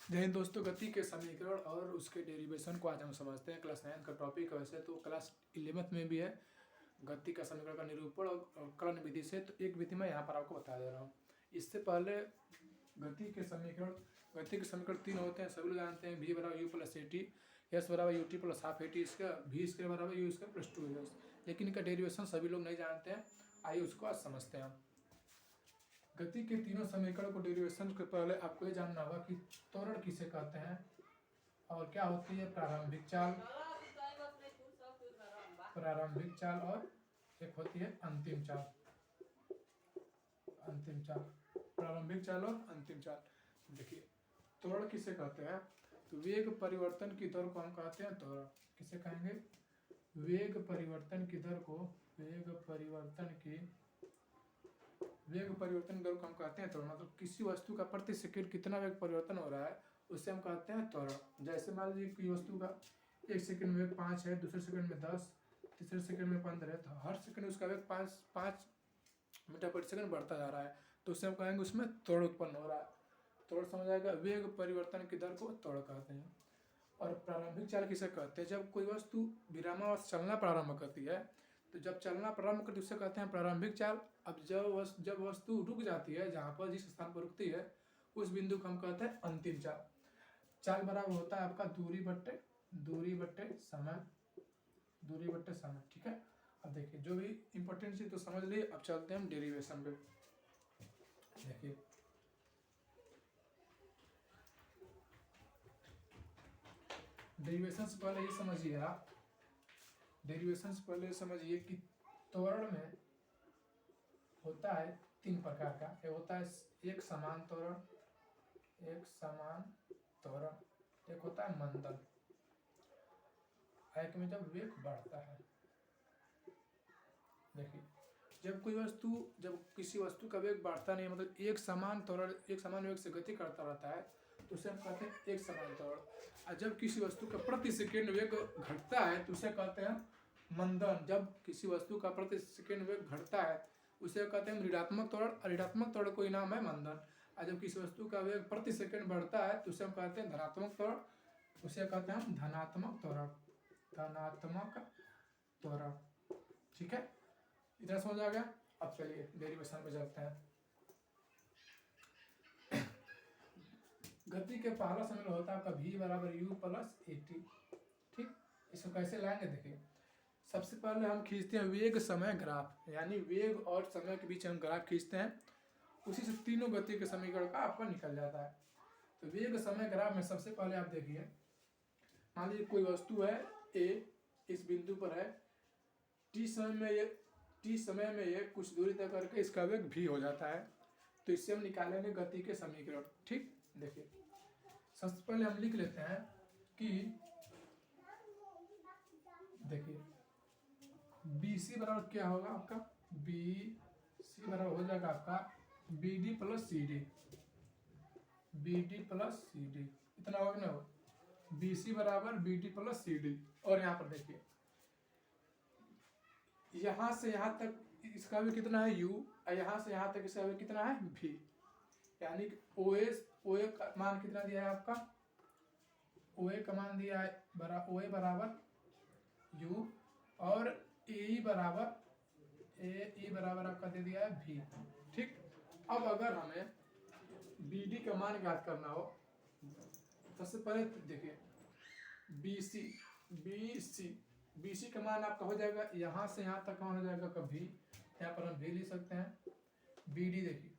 जय हिंद दोस्तों। गति के समीकरण और उसके डेरिवेशन को आज हम समझते हैं। क्लास 9 का टॉपिक है, वैसे तो क्लास 11th में भी है गति का समीकरण का निरूपण और कलन विधि से। तो एक विधि मैं यहाँ पर आपको बता दे रहा हूँ। इससे पहले गति के समीकरण तीन होते हैं, सभी लोग जानते हैं। v बराबर u plus a t, s बराबर u t plus half a t, इसका v स्क्वायर बराबर यू स्क्वायर प्लस 2s। लेकिन इनका डेरिवेशन सभी लोग नहीं जानते हैं। आइए उसको आज समझते हैं। गति के तीनों समीकरण को डेरिवेशन के पहले आपको ये जानना होगा कि त्वरण किसे कहते हैं और क्या होती है प्रारंभिक चाल और एक होती है अंतिम चाल। प्रारंभिक चाल और अंतिम चाल। देखिए त्वरण किसे कहते हैं तो वेग परिवर्तन की दर को हम कहते हैं त्वरण। किसे कहेंगे? वेग परिवर्तन की दर को दर को हम कहते हैं त्वरण। मतलब किसी वस्तु का प्रति सेकंड कितना वेग परिवर्तन हो रहा है उससे हम कहते हैं त्वरण। जैसे मान लीजिए कि वस्तु का एक सेकंड में वेग 5 है, दूसरे सेकंड में 10, तीसरे सेकंड में 15 है, तो हर सेकंड उसका वेग 5 मीटर प्रति सेकंड बढ़ता जा रहा है, तो उससे हम कहेंगे उसमें त्वरण उत्पन्न हो रहा है। त्वरण समझ आएगा। वेग परिवर्तन की दर को त्वरण कहते हैं। और प्रारंभिक चाल किसे कहते हैं? जब कोई वस्तु विरामावश चलना प्रारंभ करती है, तो जब चलना प्रारंभ करती है उसे कहते हैं प्रारंभिक चाल। अब जब वस्तु रुक जाती है, जहाँ पर जिस स्थान पर रुकती है उस बिंदु को हम कहते हैं अंतिम चाल। चाल बराबर होता है आपका दूरी बट्टे समय। ठीक है। अब देखिए जो भी इंपॉर्टेंट चीज तो समझ लिए। अब चलते हैं हम डेरिवेशन पे। देखिए डेरिवेशन से पहले ये समझिए कि त्वरण में होता है तीन प्रकार का। एक होता है एक समान त्वरण, एक होता है मंदन, एक में जब वेग बढ़ता है। देखिए जब किसी वस्तु का वेग बढ़ता नहीं, मतलब एक समान वेग से गति करता रहता है, तो उसे हम कहते हैं एक समान त्वरण। और जब किसी वस्तु का प्रति सेकंड वेग घटता है तो उसे कहते हैं मंदन। जब किसी वस्तु का प्रति सेकंड वेग घटता है उसे कहते हैं ऋणात्मक त्वरण। ऋणात्मक त्वरण कोई नाम है मंदन। और जब किसी वस्तु का वेग प्रति सेकंड बढ़ता है तो उसे हम कहते हैं धनात्मक त्वरण। उसे कहते हैं हम धनात्मक त्वरण। ठीक है, इतना समझ आ गया। अब चलिए डेरिवेशन पे चलते हैं। गति के पहला समीकरण होता है आपका v बराबर u प्लस ए टी। ठीक, इसको कैसे लाएंगे? देखिए सबसे पहले हम खींचते हैं वेग समय ग्राफ, यानी वेग और समय के बीच हम ग्राफ खींचते हैं। उसी से तीनों गति के समीकरण का आपका निकल जाता है। तो वेग समय ग्राफ में सबसे पहले आप देखिए, मान लीजिए कोई वस्तु है ए, इस बिंदु पर है, टी समय में ये कुछ दूरी तय करके इसका वेग v हो जाता है। तो इससे हम निकालेंगे गति के समीकरण। ठीक, देखिए सबसे पहले हम लिख लेते हैं कि देखिए BC बराबर क्या होगा आपका? BC बराबर हो जाएगा आपका BD प्लस CD। इतना होगा ना? BC बराबर BD प्लस CD। और यहाँ पर देखिए यहाँ से यहाँ तक इसका भी कितना है u, और यहाँ से यहाँ तक इसका भी कितना है v। यानी OA का मान कितना दिया है आपका? OA का मान दिया है OA बराबर u, और AE बराबर आपका दे दिया है v। ठीक, अब अगर हमें BD का मान ज्ञात करना हो, सबसे पहले देखिए BC का मान आपका हो जाएगा यहाँ से यहाँ तक मान हो जाएगा का v। यहाँ पर हम v लिख सकते हैं। BD देखिए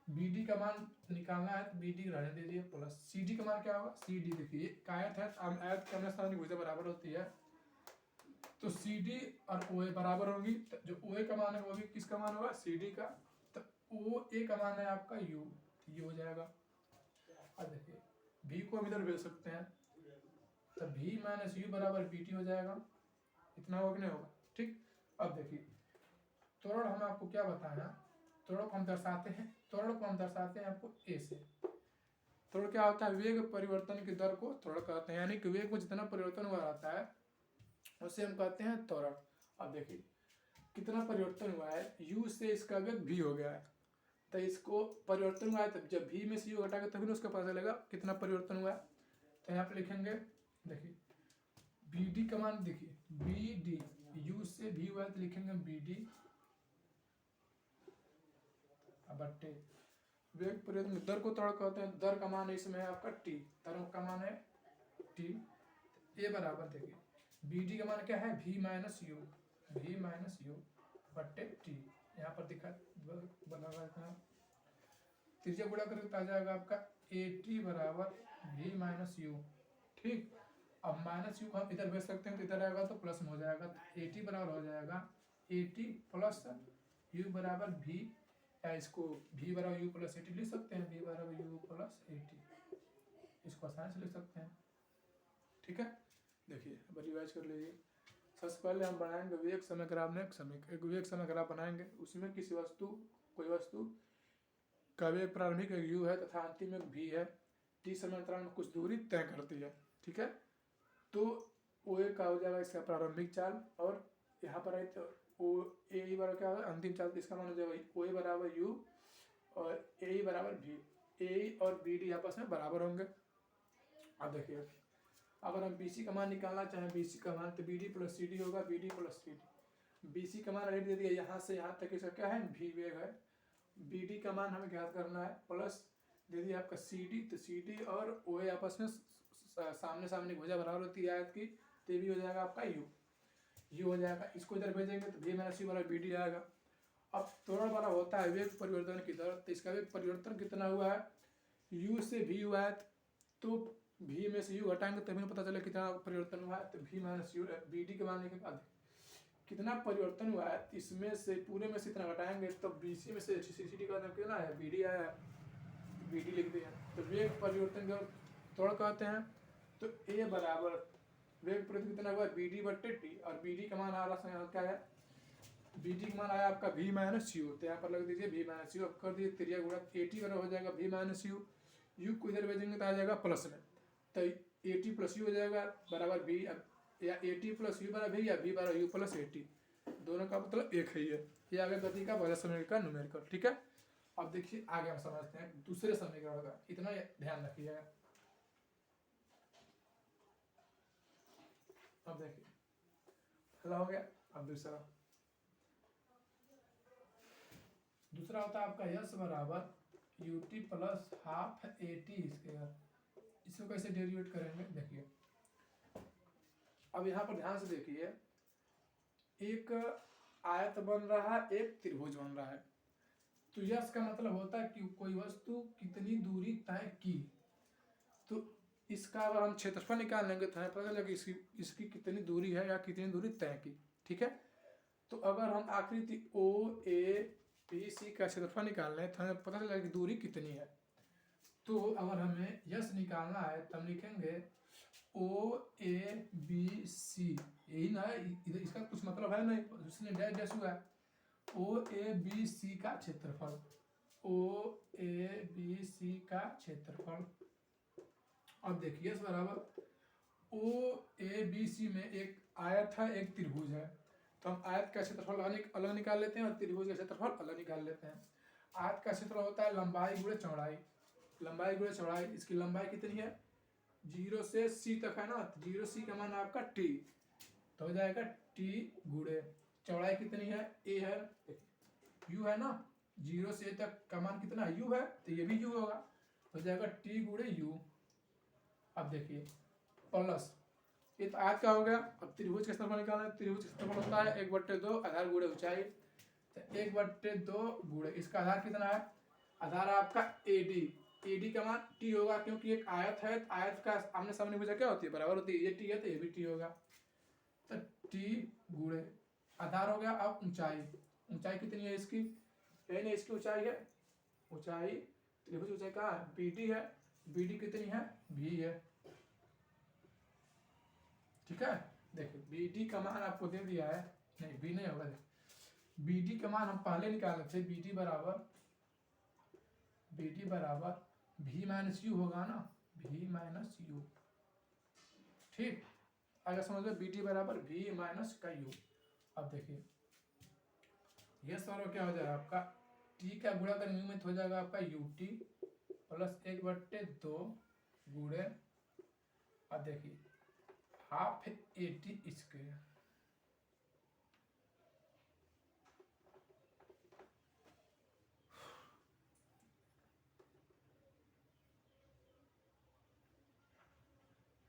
BD का मान निकालना है तो BD रहने दीजिए, प्लस CD का मान क्या होगा? CD देखिए आयत है, आयत करने से भुजा बराबर होती है, तो CD और OA बराबर होगी। तो जो OA का मान है वो भी किसका मान होगा? CD का। तो OA का मान है आपका U, ये हो जाएगा। अब देखिए v को हम इधर भेज सकते हैं, तो v माइनस u बराबर BT हो जाएगा। इतना होगा कि नहीं होगा? ठीक, अब देखिए त्वरण हम आपको क्या बताया, त्वरण को हम दर्शाते हैं आपको a से। त्वरण क्या होता है? वेग परिवर्तन की दर को त्वरण कहते हैं, यानी कि वेग में जितना परिवर्तन हुआ रहता है उसे हम कहते हैं त्वरण। अब देखिए कितना परिवर्तन हुआ है, u से इसका वेग v हो गया है, तो इसको परिवर्तन हुआ है, तो जब भी में से यू घटाएंगे तभी उसका पता चलेगा कितना परिवर्तन हुआ है। तो यहाँ पे लिखेंगे, देखिए बी डी का मान, देखिए बी डी यू से भी हुआ है तो लिखेंगे बी डी बट्टे वेग परिवर्तन, दर को त्वरण कहते हैं, दर का मान इसमें है आपका टी, त्वरण का मान है टी। ये बराबर देखिए बी डी का मान क्या है v माइनस यू बट्टे टी, यहाँ पर दिखा बना हुआ है, त्रिज्या गुणा करके आ जाएगा आपका ए टी बराबर v माइनस यू। ठीक, अब माइनस यू को हम इधर भेज सकते हैं तो इधर आएगा तो प्लस में हो जाएगा, तो ए टी बराबर हो जाएगा ए टी प्लस यू बराबर भी, या इसको v बराबर यू प्लस ए टी लिख सकते हैं, v बराबर यू प्लस ए टी, इसको आसानी से लिख सकते हैं। ठीक है, देखिए अब रिवाइज कर लीजिए। सबसे पहले हम बनाएंगे वेग समय ग्राफ, एक वेग समय ग्राफ बनाएंगे, उसमें किसी वस्तु, कोई वस्तु का वेग प्रारंभिक u है तथा अंतिम एक v है, t समय अंतराल में कुछ दूरी तय करती है। ठीक है, तो ओ ए का हो जाएगा इसका प्रारंभिक चाल, और यहाँ पर है तो ओ ए बराबर क्या होगा अंतिम चाल, इसका मान हो जाएगा ओ ए बराबर यू और ए बराबर v, ए और बी डी आपस में बराबर होंगे। अब देखिए अगर हम बी सी का मान निकालना चाहें, बी सी का मान तो B D plus C D होगा, B D plus C D. B C का मान रेट दे दिया, यहाँ से यहाँ तक इसका क्या है भी वेग है। बी डी का मान हमें ज्ञात करना है, प्लस दे दिया आपका सी डी, तो सी डी और ओ ए आपस में सामने सामने भुजा बराबर होती है आयत की, तो भी हो जाएगा आपका यू हो जाएगा, इसको इधर भेजेंगे तो v माइनस यू बराबर बी डी आएगा। अब त्वरण बड़ा होता है वेग परिवर्तन की दर, तो इसका वेग परिवर्तन कितना हुआ है, u से v हुआ है, तो v में से u घटाएंगे तभी पता चले कितना परिवर्तन हुआ है, तो v minus u b d के मान के बाद कितना परिवर्तन हुआ है, इसमें से पूरे में से इतना घटाएंगे तो बी सी में से सी डी का कितना है बी डी आया है, बी डी लिख दिया। तो वेग परिवर्तन का त्वरण कहते हैं, तो a बराबर वेग परिवर्तन कितना हुआ बी डी बट्टे टी, और बी डी का मान आ रहा है क्या है, बी डी का मान आया आपका v माइनस यू, तो यहाँ पर लग दीजिए v माइनस यू, अब कर दिए त्रिज्या गुणा ए टी बराबर हो जाएगा v माइनस यू, यू को इधर भेजेंगे तो आ जाएगा प्लस में, तो ए टी प्लस यू हो जाएगा बराबर v, या ए टी प्लस यू बराबर v या v बराबर यू प्लस ए टी, दोनों का मतलब एक ही है। ये आगे गति का वजह समीकरण का न्यूमेरिकल। ठीक है, अब देखिए आगे हम समझते हैं दूसरे समीकरण का, इतना ध्यान रखिएगा। अब देखिए पहला हो गया, अब दूसरा होता है आपका यस बराबर u t plus half a T square, इसको कैसे डेरिवेट करेंगे देखिए। अब यहाँ पर ध्यान से देखिए, एक आयत बन रहा है, एक त्रिभुज बन रहा है, तो यस का मतलब होता है कि कोई वस्तु कितनी दूरी तय की, तो इसका अगर हम क्षेत्रफल निकाल लेंगे तो हमें पता चलेगा इसकी कितनी दूरी है या कितनी दूरी तय की। ठीक है, तो अगर हम आकृति ओ ए बी सी का क्षेत्रफल निकाल लें तो हमें पता चलेगा कि दूरी कितनी है। तो अगर हमें यस निकालना है तो हम लिखेंगे ओ ए बी सी, यही ना है, इधर इसका कुछ मतलब है नहीं, उसने डैश डैश हुआ है, ओ ए बी सी का क्षेत्रफल, ओ ए बी सी का क्षेत्रफल। अब देखिए इस बराबर ओ ए बी सी में एक आयत है एक त्रिभुज है, तो हम आयत का क्षेत्रफल अलग निकाल लेते हैं और त्रिभुज का क्षेत्रफल अलग निकाल लेते हैं। आयत का क्षेत्रफल होता है लंबाई गुणे चौड़ाई, लंबाई गुणे चौड़ाई, इसकी लंबाई कितनी है 0 से c तक है ना, 0 c का मान आपका t, तो हो जाएगा t गुणे चौड़ाई कितनी है a है, u है ना, 0 से a तक का मान कितना u है, तो ये भी u होगा, हो जाएगा t गुणे u। अब देखिए प्लस ये तो आयत का हो गया। अब त्रिभुज का क्षेत्रफल निकालना है, त्रिभुज का क्षेत्रफल होता है 1/2 आधार गुणे ऊंचाई, तो 1/2 गुणे इसका आधार कितना है, आधार आपका AD, AD का मान t होगा, क्योंकि एक आयत है, आयत का आमने सामने भुजा क्या होती है बराबर होती है, ये t है तो ये भी t होगा, तो t गुणे आधार हो गया। अब ऊंचाई, ऊंचाई कितनी है इसकी, नहीं इसकी ऊंचाई है, ऊंचाई त्रिभुज ऊंचाई कहाँ है BD है, BD कितनी है v है। ठीक है, देखिए BD का मान आपको दे दिया है, नहीं v नहीं होगा, BD का मान हम पहले निकाले थे, BD बराबर v माइनस यू होगा ना, v माइनस यू। ठीक, अगर समझ लो BD बराबर v माइनस का u। अब देखिए ये सवाल क्या हो जाएगा आपका टी का गुणा करेंगे में तो हो जाएगा आपका यू टी प्लस 1/2 गुणे, अब देखिए half a T square.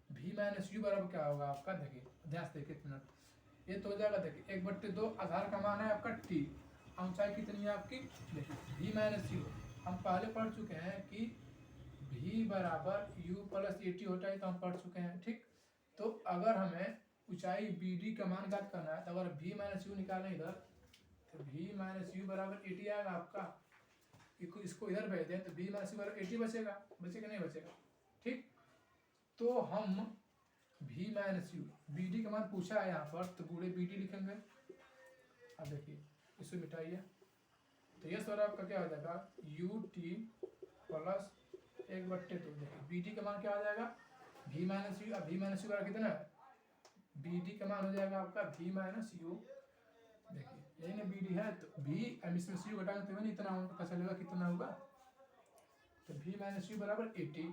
v minus you बराबर क्या होगा आपका, देखिए ध्यान से देखिए मिनट, ये तो हो जाएगा देखिए 1/2 आधार का मान है आपका टी, ऊंचाई कितनी है आपकी, देखिए v माइनस यू हम पहले पढ़ चुके हैं कि v बराबर u प्लस ए टी होता है, तो हम पढ़ चुके हैं ठीक। तो अगर हमें ऊंचाई बी डी का मान ज्ञात करना है तो अगर v माइनस यू निकालें इधर तो v माइनस यू बराबर ए टी आएगा आपका, इसको इधर भेज दें तो v माइनस यू बराबर ए टी बचेगा, बचेगा नहीं बचेगा ठीक। तो हम v minus u b d का मान पूछा है यहाँ पर, तो गुणे बी डी लिखेंगे। अब देखिए इसको मिटाइए तो ये सर आपका क्या हो जाएगा यू टी प्लस 1/2, देखिए बी डी का मान क्या हो जाएगा v माइनस यू, अब v माइनस यू बराबर कितना है, बी डी का मान हो जाएगा आपका v माइनस यू, देखिए यही ना बी डी है, तो v हम इसमें से यू घटाएंगे तो नहीं इतना पता चलेगा कितना होगा, तो v माइनस यू बराबर 80,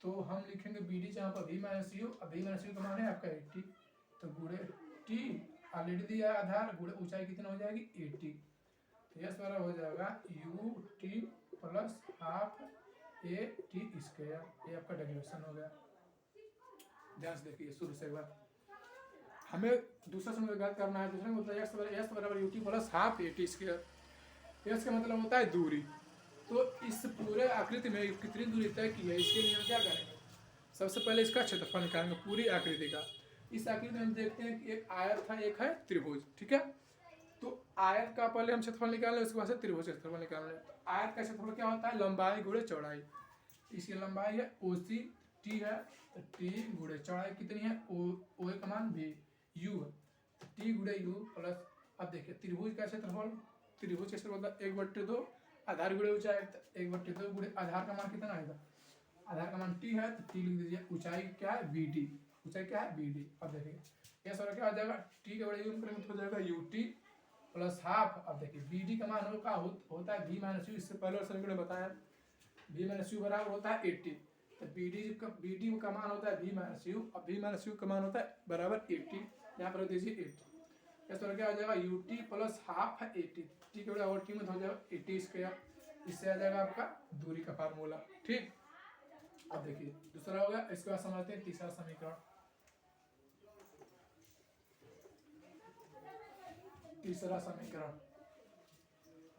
तो हम लिखेंगे बी डी जहाँ पर v माइनस यू, अब v माइनस यू का मान है आपका 80, तो गुणे टी ऑलरेडी दिया है आधार, गुणे ऊंचाई कितना हो जाएगी 80, तो यह बराबर हो जाएगा you t plus half a T square, ये आपका डेरिवेशन हो गया। ध्यान से देखिए शुरू से एक बार हमें दूसरा समीकरण ज्ञात करना है, दूसरा में होता है एस बराबर u t plus half a T square, S का मतलब होता है दूरी। तो इस पूरे आकृति में कितनी दूरी तय की है इसके लिए हम क्या करेंगे, सबसे पहले इसका क्षेत्रफल निकालेंगे पूरी आकृति का। इस आकृति में हम देखते हैं कि एक आयत था एक है त्रिभुज, ठीक है। तो आयत का पहले हम क्षेत्रफल निकाल लें, उसके बाद से त्रिभुज क्षेत्रफल निकाल लें। तो आयत का क्षेत्रफल क्या होता है, लंबाई गुणे चौड़ाई, इसकी लंबाई है ओ सी टी है, तो टी गुणे चौड़ाई कितनी है ओ का मान भी यू है, तो टी गुणे यू प्लस, अब देखिए त्रिभुज का क्षेत्रफल, त्रिभुज का क्षेत्रफल 1/2 आधार गुणे ऊंचाई, 1/2 गुणे आधार का मान कितना आएगा, आधार का मान टी है तो टी लिख दीजिए, ऊंचाई क्या है बी डी, ऊंचाई क्या है बी डी। अब देखिए ये सारा क्या हो जाएगा, टी के बड़े यूज करेंगे तो हो जाएगा यू टी प्लस हाफ, अब देखिए बी डी का मान होता है वी माइनस यू, इससे पहले समीकरण में बताया वी माइनस यू बराबर होता है 80, तो बी डी का मान होता है वी माइनस यू, अब वी माइनस यू का मान होता है बराबर 80, यहाँ पर दीजिए 80, इस तरह क्या हो जाएगा you t plus half 80, T के बड़ा और टी में हो जाएगा 80 स्क्वायर, इससे आ जाएगा आपका दूरी का फार्मूला ठीक। अब देखिए दूसरा हो गया, इसके बाद समझते हैं तीसरा समीकरण। तीसरा समीकरण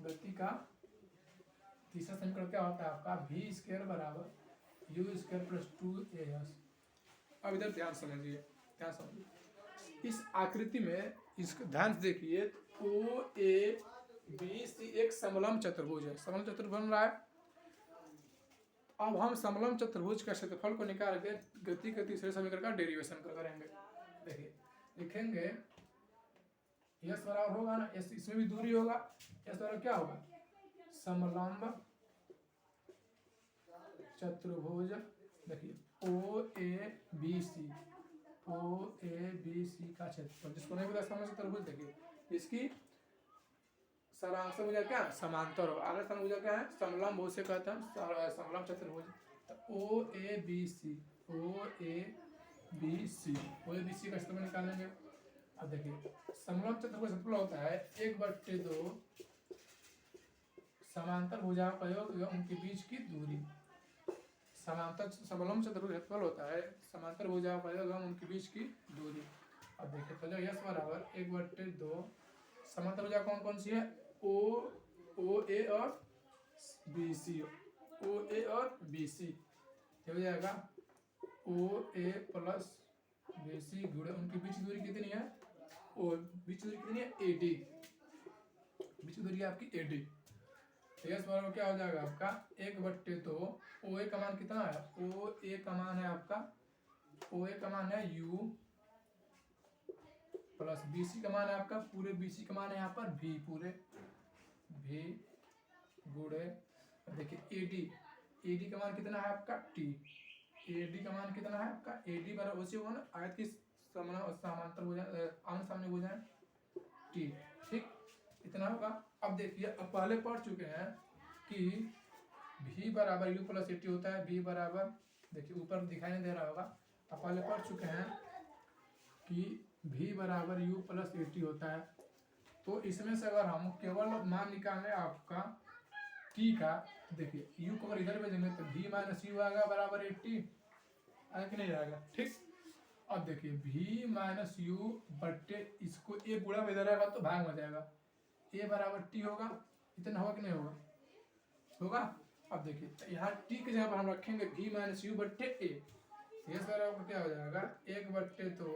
गति का तीसरा समीकरण क्या होता है आपका, v स्क्वायर बराबर यू स्क्वायर प्लस 2as। अब इधर ध्यान समझिए, ध्यान समझिए इस आकृति में, इस ध्यान से देखिए ओ ए बी सी एक समलंब चतुर्भुज है, समलंब चतुर्भुज बन रहा है। अब हम समलंब चतुर्भुज का क्षेत्रफल को निकाल के गति के तीसरे समीकरण का डेरिवेशन करेंगे। देखिए लिखेंगे यस बराबर होगा ना, यस इसमें भी दूरी होगा, यस बराबर क्या होगा समलंब चतुर्भुज, देखिए ओ A B C, O A B C का क्षेत्रफल, जिसको नहीं पता समलंब चतुर्भुज, देखिए इसकी सारांश भुजा क्या समांतर हो, आगे सारांश भुजा क्या है समलंब, उसे कहते हैं समलंब चतुर्भुज। तो O A B C, O A B C, O A B C का क्षेत्रफल निकालेंगे। अब देखिए समलंब चतुर्भुज का क्षेत्रफल होता है 1/2 समांतर भुजाओं का योग या उनके बीच की दूरी, समांतर समलंब चतुर्भुज का क्षेत्रफल होता है समांतर भुजाओं का योग एवं उनके बीच की दूरी। अब देखिए तो यस बराबर 1/2 समांतर भुजा कौन कौन सी है, ओ ए और बी सी, ओ ए और बी सी, हो जाएगा ओ ए प्लस बी सी गुणे उनकी बीच दूरी कितनी है, ओ बीच दूरी कितनी है ए डी, बीच दूरी है आपकी ए डी। तो यस बराबर क्या हो जाएगा आपका 1/2, ओ ए का मान कितना है, ओ ए का मान है आपका, ओ ए का मान है यू प्लस बी सी का मान है आपका, पूरे बी सी का मान है यहाँ पर भी, पूरे भी गुणे, देखिए ए डी का मान कितना है आपका टी, ए डी का मान कितना है आपका, ए डी बराबर उसी होगा ना आयत की समांतर हो जाए आमने सामने हो जाए टी ठीक। इतना होगा। अब देखिए, अब पहले पढ़ चुके हैं कि v बराबर u प्लस 80 होता है। v बराबर, देखिए ऊपर दिखाई नहीं दे रहा होगा, अब पहले पढ़ चुके हैं कि v बराबर u प्लस 80 होता है। तो इसमें से अगर हम केवल मान निकालें आपका t का, देखिए u को अगर इधर भेजेंगे तो v माइनस यू आएगा बराबर 80, आएगा कि नहीं आएगा? ठीक। अब देखिए v माइनस यू बट्टे इसको ए गुणा में इधर आएगा तो भाग में जाएगा, a बराबर t होगा। इतना होगा कि नहीं होगा? होगा। अब देखिए यहाँ t की जगह पर हम रखेंगे v माइनस यू बट्टे a, ये सारा क्या हो जाएगा, एक बट्टे तो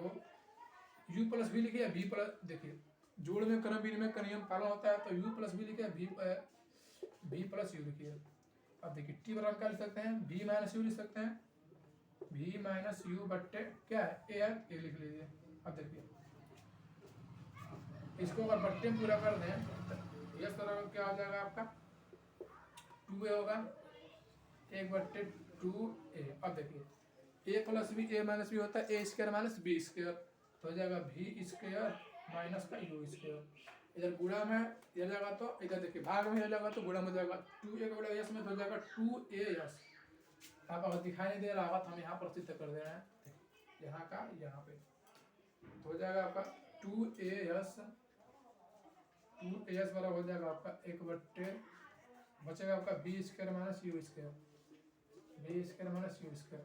u प्लस v लिखे v प्लस, देखिए जोड़ में क्रम विनिमय का नियम पालन होता है, तो u प्लस v लिखे v प्लस यू लिखिए। अब देखिए t बराबर क्या लिख सकते हैं, v माइनस यू लिख सकते हैं, v माइनस यू बट्टे क्या है a है, a लिख लीजिए। अब देखिए इसको अगर बट्टे में पूरा कर दें तो ये सारा क्या हो जाएगा आपका 2a होगा, एक बट्टे 2a। अब देखिए a plus b a minus b होता है a square minus b square, तो हो जाएगा v स्क्वायर माइनस का u स्क्वायर। इधर गुणा में इधर जाएगा तो इधर देखिए भाग में हो जाएगा तो गुणा में जाएगा 2a का गुणा यस में तो हो जाएगा 2a यस। आप अगर दिखाई नहीं दे रहा होगा तो हम यहाँ पर सिद्ध कर दे रहे हैं, यहाँ का यहाँ पे तो हो जाएगा आपका 2a यस बराबर हो जाएगा आपका एक बट्टे, बचेगा आपका b square minus u square, b square minus u square.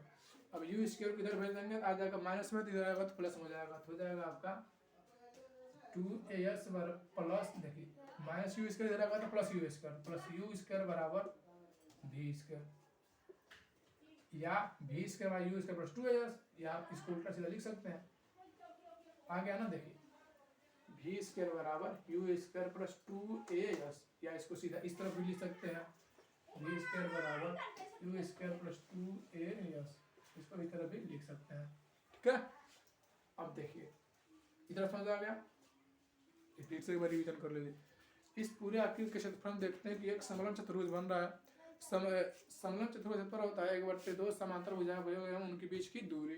अब यू स्क्वायर इधर भेज देंगे आ जाएगा माइनस में, तो इधर आएगा तो प्लस हो जाएगा, तो हो जाएगा आपका 2as प्लस, देखिए माइनस यू स्क्वायर इधर आएगा तो प्लस यू स्क्वायर बराबर v स्क्वायर, या v square by you square plus 2as, या आप इसको उल्टा सीधा लिख सकते हैं। आ गया ना? देखिए v स्क्वायर बराबर यू स्क्वायर प्लस 2as, या इसको सीधा इस तरफ भी लिख सकते हैं, v स्क्वायर बराबर यू स्क्वायर प्लस 2as, इसको इस तरफ भी लिख सकते हैं। ठीक है। अब देखिए इधर समझ आ गया, फिर से एक बार रिवीजन कर लीजिए। इस पूरे आकृति के क्षेत्रफल हम देखते हैं कि एक समलंब चतुर्भुज बन रहा है। समलंब चतुर्भुज पर होता है 1/2 समांतर भुजाएं एवं उनके बीच की दूरी।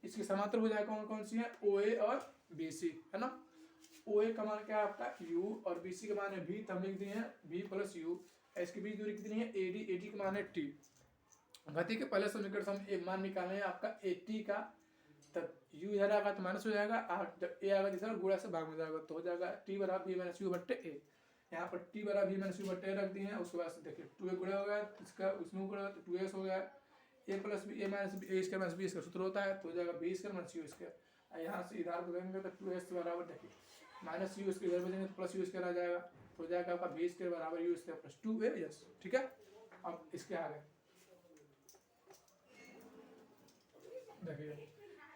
इसकी समांतर भुजाएं कौन कौन सी हैं? OA और BC है ना। OA का मान क्या है आपका U, और BC का मान है V, तब लिख दिए हैं V प्लस U। इसके बीच दूरी कितनी है? AD का मान है T। गति के पहले समीकरण से हम एक मान निकाले हैं आपका 80 का, तब u इधर आएगा तो माइनस हो जाएगा, जब a आएगा इधर गुणा से भाग में जाएगा, तो हो जाएगा t बराबर v माइनस यू बट्टे a। यहाँ पर t बराबर v माइनस यू बट्टे a रख दिए हैं। उसके बाद से देखिए 2a गुणा हो गया, इसका उसमें गुणा तो 2s हो गया, a plus b a minus a square minus b square सूत्र होता है, तो हो जाएगा b square minus u square. यहाँ से इधर बदलेंगे तो 2s बराबर देखिए माइनस यू स्क्वायर इधर बदलेंगे तो प्लस यू स्क्वायर आ जाएगा, तो हो जाएगा आपका b स्क्वायर बराबर u square plus 2a yes. ठीक है। अब इसके आगे देखिए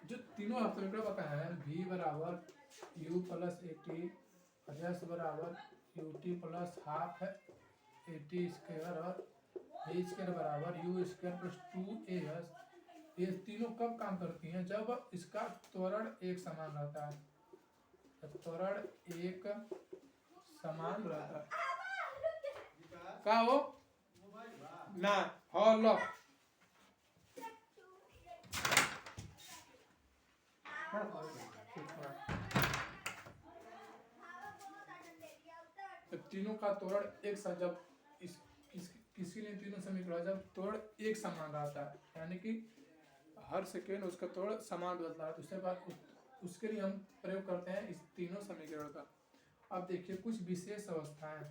जो तीनों समीकरण बताया है, v बराबर u प्लस 80, s बराबर ut प्लस हाफ है 80 स्क्वायर, और v स्क्वायर बराबर u स्क्वायर प्लस 2as, ये तीनों कब काम करती हैं? जब इसका त्वरण एक समान रहता है, जब त्वरण एक समान रहता है। का हो ना हॉल जब तीनों का त्वरण एक साथ, जब किसी ने तीनों समीकरण जब त्वरण एक समान रहता है, यानी कि हर सेकेंड उसका त्वरण समान बदलता है, तो उसके बाद उसके लिए हम प्रयोग करते हैं इस तीनों समीकरण का। अब देखिए कुछ विशेष अवस्थाएं,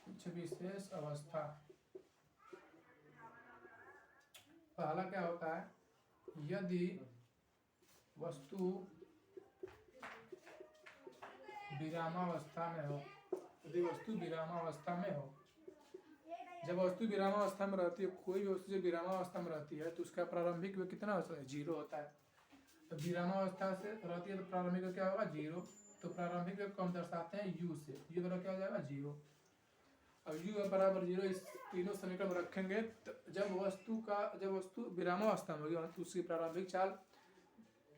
कुछ विशेष अवस्था। पहला क्या होता है? यदि वस्तु विरामावस्था में हो, यदि वस्तु विरामावस्था में हो, जब वस्तु विरामावस्था में रहती है, कोई भी वस्तु जो विरामावस्था में रहती है तो उसका प्रारंभिक वेग कितना होता है? 0 होता है। तो विरामावस्था से रहती है तो प्रारंभिक वेग क्या होगा? 0। तो प्रारंभिक वेग को हम दर्शाते हैं u से, u बराबर क्या हो जाएगा? 0। अब u बराबर 0 इस तीनों समीकरण में रखेंगे तो जब वस्तु विरामावस्था में होगी तो उसकी प्रारंभिक चाल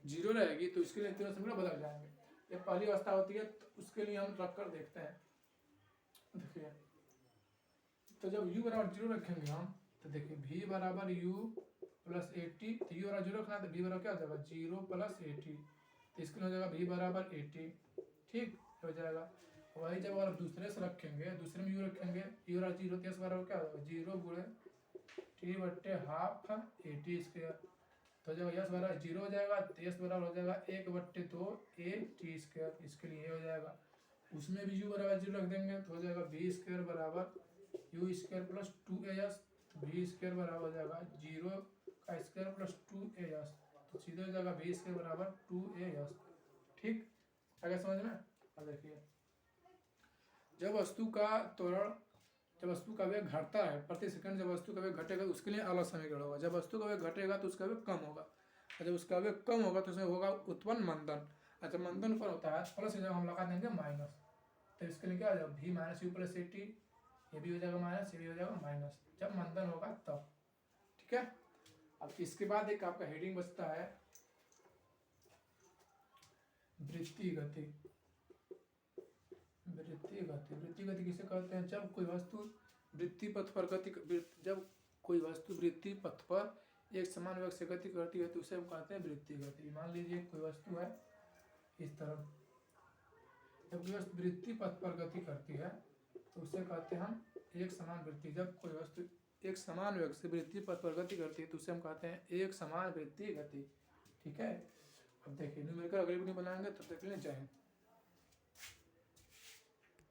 0 रहेगी, तो इसके लिए तीनों समीकरण बदल जाएंगे। ये पहली अवस्था होती है, तो उसके लिए हम रख कर देखते हैं। देखिए तो जब u बराबर 0 रखेंगे हम, तो देखिए v बराबर u प्लस 80, तो u बराबर 0 रखना है तो v बराबर क्या हो जाएगा? 0 प्लस 80, तो इसके लिए हो जाएगा v बराबर 80। ठीक। हो जाएगा। वही जब आप दूसरे से रखेंगे, दूसरे में यू रखेंगे, यू और जीरो तेईस बराबर क्या होगा, जीरो गुणे टी बट्टे हाफ ए टी स्क्वायर, तो जो यस बराबर जीरो हो जाएगा, तेईस बराबर हो जाएगा एक बट्टे दो ए टी स्क्वायर, इसके लिए हो जाएगा। उसमें भी यू बराबर जीरो रख देंगे तो हो जाएगा बी स्क्वायर बराबर u square plus two a s, b square बराबर हो जाएगा जीरो का square plus two a s, तो सीधे हो जाएगा बी स्क्वायर बराबर टू ए एस। ठीक, आगे समझ में। अब देखिए, जब वस्तु का त्वरण, जब वस्तु का वेग घटता है प्रति सेकंड, जब वस्तु का वेग घटेगा तो उसके लिए अलग समीकरण होगा। जब वस्तु का वेग घटेगा तो उसका वेग कम होगा, और जब उसका वेग कम होगा तो उसमें होगा उत्पन्न मंदन। अच्छा, मंदन पर होता है प्लस, जब हम लगा देंगे माइनस, तो इसके लिए क्या हो जाएगा भी minus you plus a T, ये भी हो जाएगा माइनस, ये भी हो जाएगा माइनस, जब मंदन होगा तब। ठीक है। अब इसके बाद एक आपका हेडिंग बचता है वृत्तीय गति। वृत्तीय गति, वृत्तीय गति किसे कहते हैं, जब कोई वस्तु वृत्तीय पथ पर गति, जब कोई वस्तु वृत्तीय पथ पर एक समान वेग से गति करती है तो उसे हम कहते हैं वृत्तीय गति। मान लीजिए कोई वस्तु है इस तरफ, जब कोई वस्तु वृत्तीय पथ पर गति करती है तो उसे कहते हैं हम एक समान वृत्तीय। जब कोई वस्तु एक समान वेग से वृत्तीय पथ पर गति करती है तो उसे हम कहते हैं एक समान वृत्तीय गति। ठीक है। अब देखिए न्यूमेरिकल अगली वीडियो बनाएंगे, तब तक के लिए जय हिंद।